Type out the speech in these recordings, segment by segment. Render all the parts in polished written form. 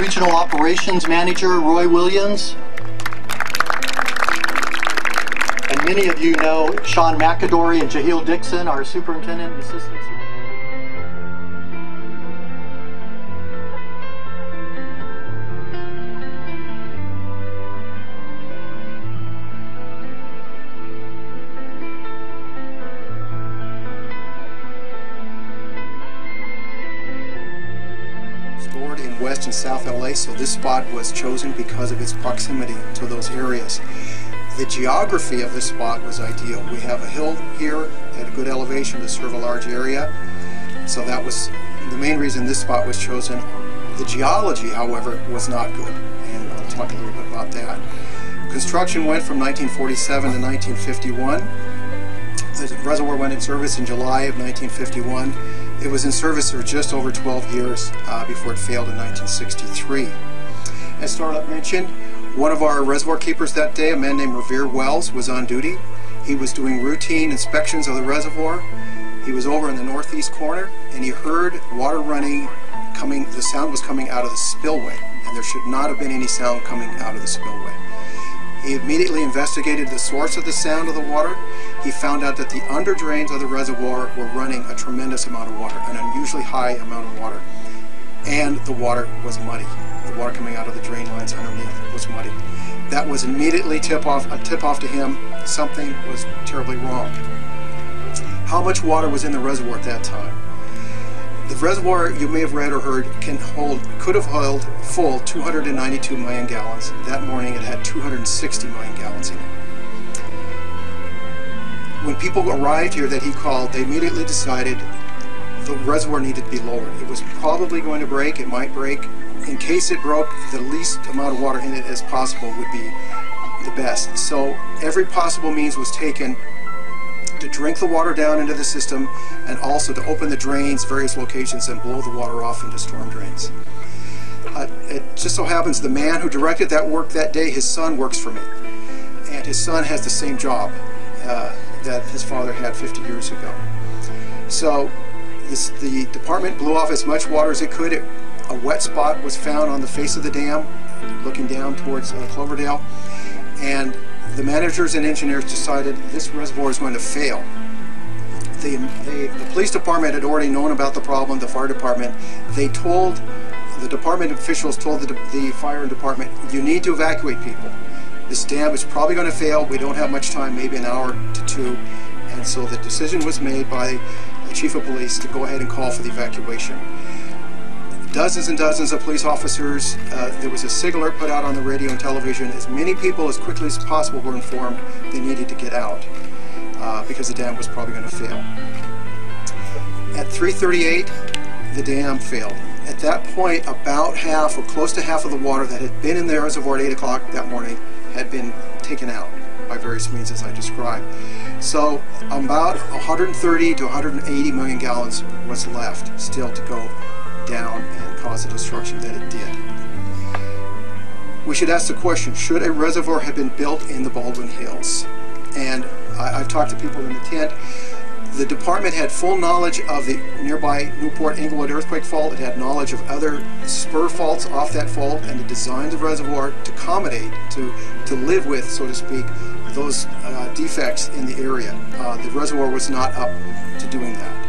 Regional Operations Manager Roy Williams. And many of you know Sean McAdory and Jaheel Dixon, our Superintendent and Assistant Superintendent. In West and South LA, so this spot was chosen because of its proximity to those areas. The geography of this spot was ideal. We have a hill here at a good elevation to serve a large area, so that was the main reason this spot was chosen. The geology, however, was not good, and I'll talk a little bit about that. Construction went from 1947 to 1951. The reservoir went in service in July of 1951. It was in service for just over 12 years before it failed in 1963. As Starlet mentioned, one of our reservoir keepers that day, a man named Revere Wells, was on duty. He was doing routine inspections of the reservoir. He was over in the northeast corner, and he heard water running, the sound was coming out of the spillway, and there should not have been any sound coming out of the spillway. He immediately investigated the source of the sound of the water. He found out that the under drains of the reservoir were running a tremendous amount of water, an unusually high amount of water, and the water was muddy. The water coming out of the drain lines underneath was muddy. That was immediately a tip off to him. Something was terribly wrong. How much water was in the reservoir at that time? The reservoir, you may have read or heard, could have held full 292 million gallons. That morning it had 260 million gallons in it. When people arrived here that he called, they immediately decided the reservoir needed to be lowered. It was probably going to break. It might break. In case it broke, the least amount of water in it as possible would be the best. So every possible means was taken to drink the water down into the system, and also to open the drains, various locations, and blow the water off into storm drains. It just so happens the man who directed that work that day, his son works for me, and his son has the same job that his father had 50 years ago. So the department blew off as much water as it could. A wet spot was found on the face of the dam, looking down towards Cloverdale, and the managers and engineers decided this reservoir is going to fail. The police department had already known about the problem, the fire department. The department officials told the fire department, you need to evacuate people. This dam is probably going to fail. We don't have much time, maybe an hour to two. And so the decision was made by the chief of police to go ahead and call for the evacuation. Dozens and dozens of police officers, there was a SIG alert put out on the radio and television. As many people as quickly as possible were informed they needed to get out because the dam was probably going to fail. At 3:38, the dam failed. At that point, about half or close to half of the water that had been in the reservoir at 8 o'clock that morning had been taken out by various means as I described. So about 130 to 180 million gallons was left still to go down and cause the destruction that it did. We should ask the question, should a reservoir have been built in the Baldwin Hills? And I've talked to people in the tent. The department had full knowledge of the nearby Newport-Inglewood earthquake fault. It had knowledge of other spur faults off that fault, and it designed the reservoir to accommodate, to live with, so to speak, those defects in the area. The reservoir was not up to doing that.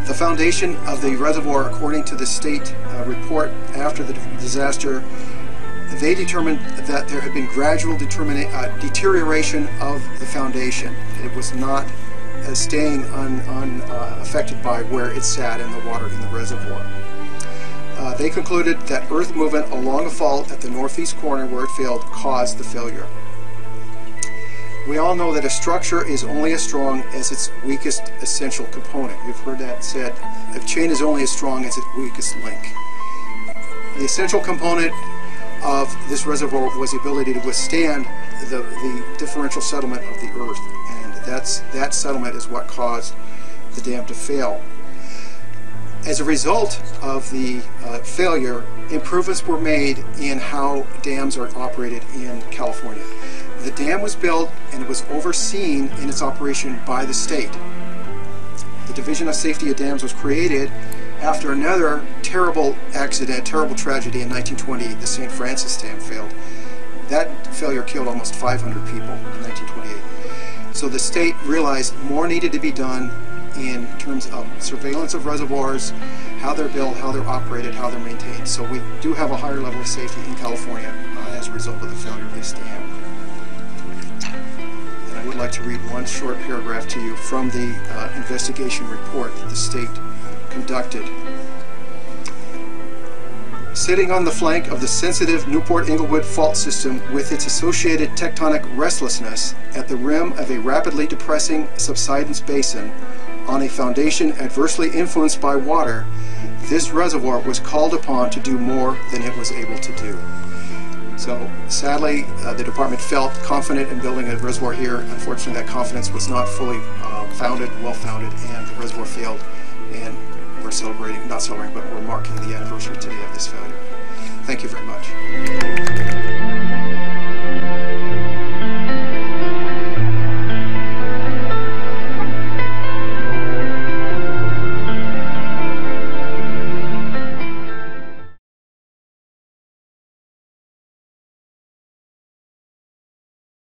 The foundation of the reservoir, according to the state report after the disaster, they determined that there had been gradual deterioration of the foundation. It was not staying unaffected by where it sat in the water in the reservoir. They concluded that earth movement along a fault at the northeast corner where it failed caused the failure. We all know that a structure is only as strong as its weakest essential component. You've heard that said. A chain is only as strong as its weakest link. The essential component of this reservoir was the ability to withstand the differential settlement of the earth, and that settlement is what caused the dam to fail. As a result of the failure, improvements were made in how dams are operated in California. The dam was built and it was overseen in its operation by the state. The Division of Safety of Dams was created after another terrible accident, terrible tragedy in 1928, the St. Francis Dam failed. That failure killed almost 500 people in 1928. So the state realized more needed to be done in terms of surveillance of reservoirs, how they're built, how they're operated, how they're maintained. So we do have a higher level of safety in California as a result of the failure of this dam. And I would like to read one short paragraph to you from the investigation report that the state conducted. Sitting on the flank of the sensitive Newport-Inglewood fault system with its associated tectonic restlessness at the rim of a rapidly depressing subsidence basin on a foundation adversely influenced by water, this reservoir was called upon to do more than it was able to do. So sadly, the department felt confident in building a reservoir here. Unfortunately, that confidence was not fully well-founded, and the reservoir failed. And we're celebrating, not celebrating, but we're marking the anniversary today of this failure. Thank you very much.